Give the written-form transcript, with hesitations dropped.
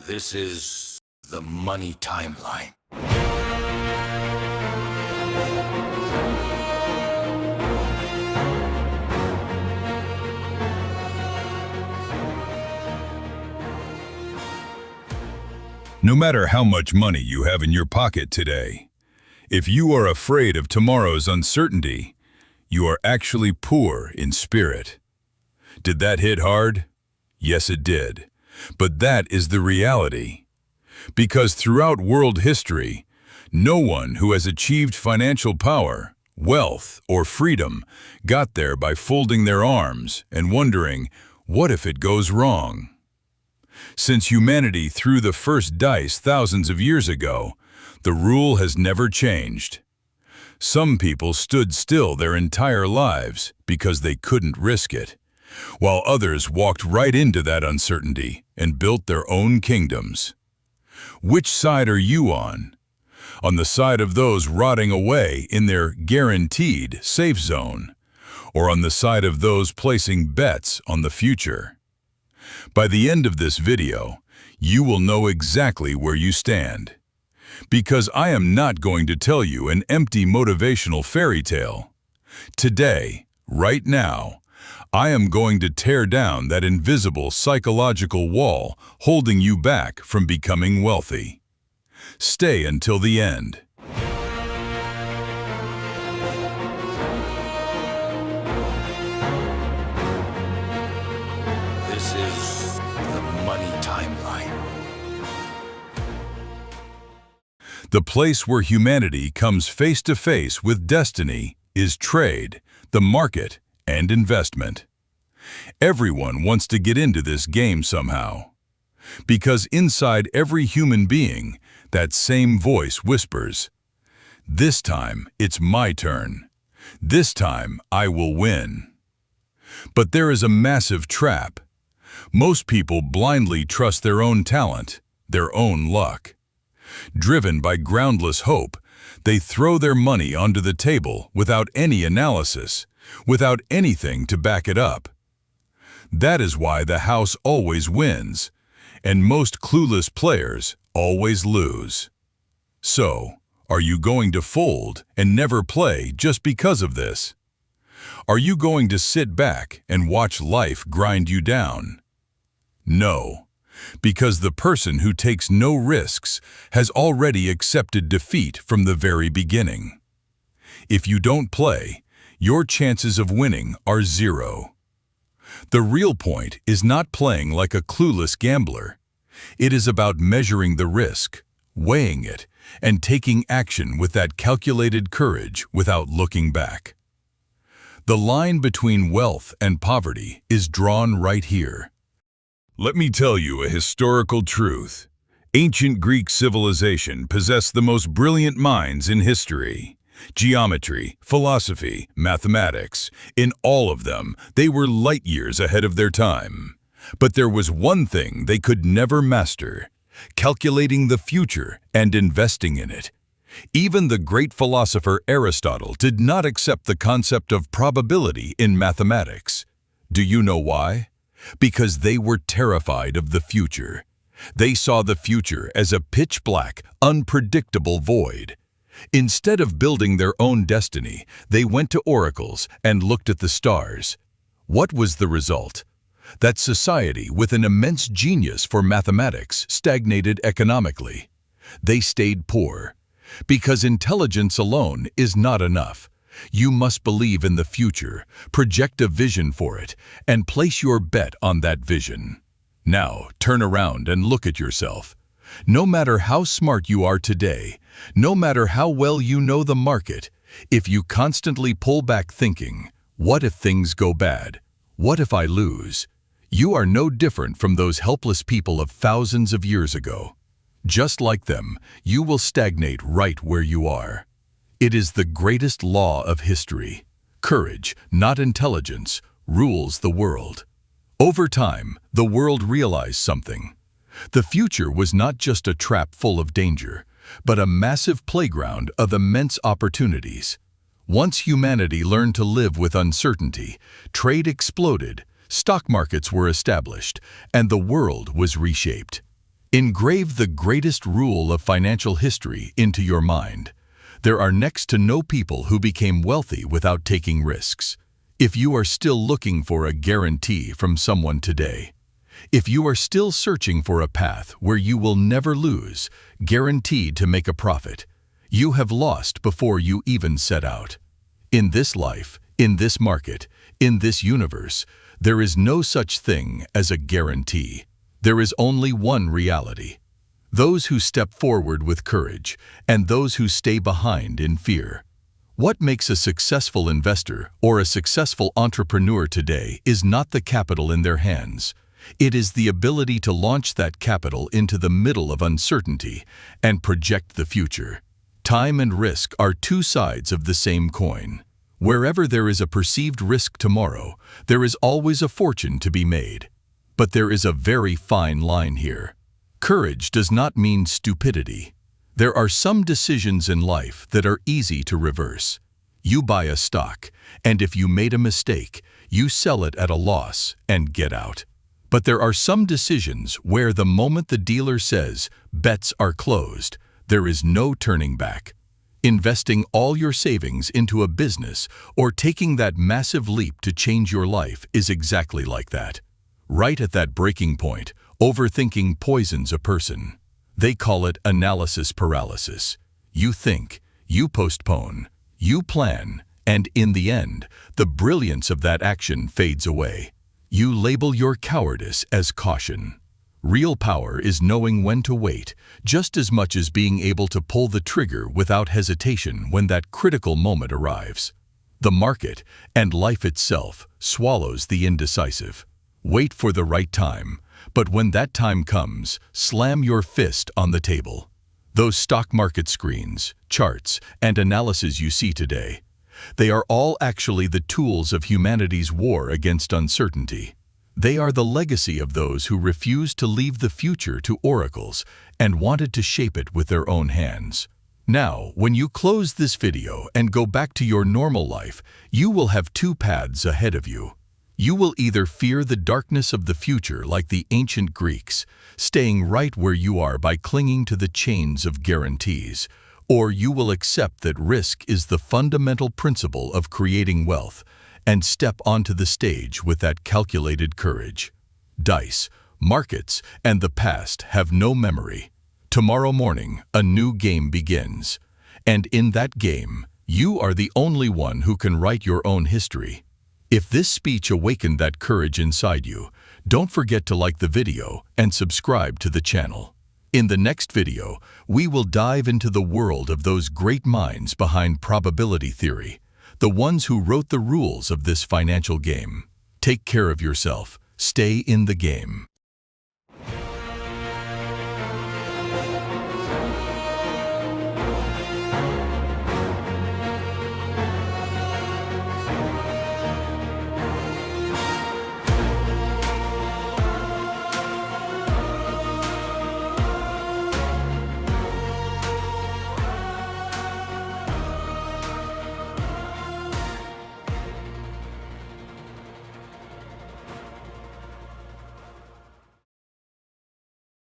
This is the money timeline. No matter how much money you have in your pocket today, if you are afraid of tomorrow's uncertainty, you are actually poor in spirit. Did that hit hard? Yes, it did. But that is the reality. Because throughout world history, no one who has achieved financial power, wealth, or freedom got there by folding their arms and wondering, what if it goes wrong? Since humanity threw the first dice thousands of years ago, the rule has never changed. Some people stood still their entire lives because they couldn't risk it, while others walked right into that uncertainty and built their own kingdoms. Which side are you on? On the side of those rotting away in their guaranteed safe zone, or on the side of those placing bets on the future? By the end of this video, you will know exactly where you stand. Because I am not going to tell you an empty motivational fairy tale. Today, right now, I am going to tear down that invisible psychological wall holding you back from becoming wealthy. Stay until the end. This is the money timeline. The place where humanity comes face to face with destiny is trade, the market, and investment. Everyone wants to get into this game somehow. Because inside every human being, that same voice whispers, "This time it's my turn. This time I will win." But there is a massive trap. Most people blindly trust their own talent, their own luck. Driven by groundless hope, they throw their money onto the table without any analysis, without anything to back it up. That is why the house always wins, and most clueless players always lose. So, are you going to fold and never play just because of this? Are you going to sit back and watch life grind you down? No, because the person who takes no risks has already accepted defeat from the very beginning. If you don't play, your chances of winning are zero. The real point is not playing like a clueless gambler. It is about measuring the risk, weighing it, and taking action with that calculated courage without looking back. The line between wealth and poverty is drawn right here. Let me tell you a historical truth. Ancient Greek civilization possessed the most brilliant minds in history. Geometry, philosophy, mathematics, in all of them, they were light years ahead of their time. But there was one thing they could never master: calculating the future and investing in it. Even the great philosopher Aristotle did not accept the concept of probability in mathematics. Do you know why? Because they were terrified of the future. They saw the future as a pitch-black, unpredictable void. Instead of building their own destiny, they went to oracles and looked at the stars. What was the result? That society with an immense genius for mathematics stagnated economically. They stayed poor. Because intelligence alone is not enough. You must believe in the future, project a vision for it, and place your bet on that vision. Now, turn around and look at yourself. No matter how smart you are today, no matter how well you know the market, if you constantly pull back thinking, "What if things go bad? What if I lose?" you are no different from those helpless people of thousands of years ago. Just like them, you will stagnate right where you are. It is the greatest law of history. Courage, not intelligence, rules the world. Over time, the world realized something. The future was not just a trap full of danger, but a massive playground of immense opportunities. Once humanity learned to live with uncertainty, trade exploded, stock markets were established, and the world was reshaped. Engrave the greatest rule of financial history into your mind. There are next to no people who became wealthy without taking risks. If you are still looking for a guarantee from someone today, if you are still searching for a path where you will never lose, guaranteed to make a profit, you have lost before you even set out. In this life, in this market, in this universe, there is no such thing as a guarantee. There is only one reality. Those who step forward with courage and those who stay behind in fear. What makes a successful investor or a successful entrepreneur today is not the capital in their hands. It is the ability to launch that capital into the middle of uncertainty and project the future. Time and risk are two sides of the same coin. Wherever there is a perceived risk tomorrow, there is always a fortune to be made. But there is a very fine line here. Courage does not mean stupidity. There are some decisions in life that are easy to reverse. You buy a stock, and if you made a mistake, you sell it at a loss and get out. But there are some decisions where the moment the dealer says, "Bets are closed," there is no turning back. Investing all your savings into a business or taking that massive leap to change your life is exactly like that. Right at that breaking point, overthinking poisons a person. They call it analysis paralysis. You think, you postpone, you plan, and in the end, the brilliance of that action fades away. You label your cowardice as caution. Real power is knowing when to wait, just as much as being able to pull the trigger without hesitation when that critical moment arrives. The market, and life itself, swallows the indecisive. Wait for the right time, but when that time comes, slam your fist on the table. Those stock market screens, charts, and analyses you see today, they are all actually the tools of humanity's war against uncertainty. They are the legacy of those who refused to leave the future to oracles and wanted to shape it with their own hands. Now, when you close this video and go back to your normal life, you will have two paths ahead of you. You will either fear the darkness of the future like the ancient Greeks, staying right where you are by clinging to the chains of guarantees, or you will accept that risk is the fundamental principle of creating wealth and step onto the stage with that calculated courage. Dice, markets, and the past have no memory. Tomorrow morning, a new game begins. And in that game, you are the only one who can write your own history. If this speech awakened that courage inside you, don't forget to like the video and subscribe to the channel. In the next video, we will dive into the world of those great minds behind probability theory, the ones who wrote the rules of this financial game. Take care of yourself. Stay in the game.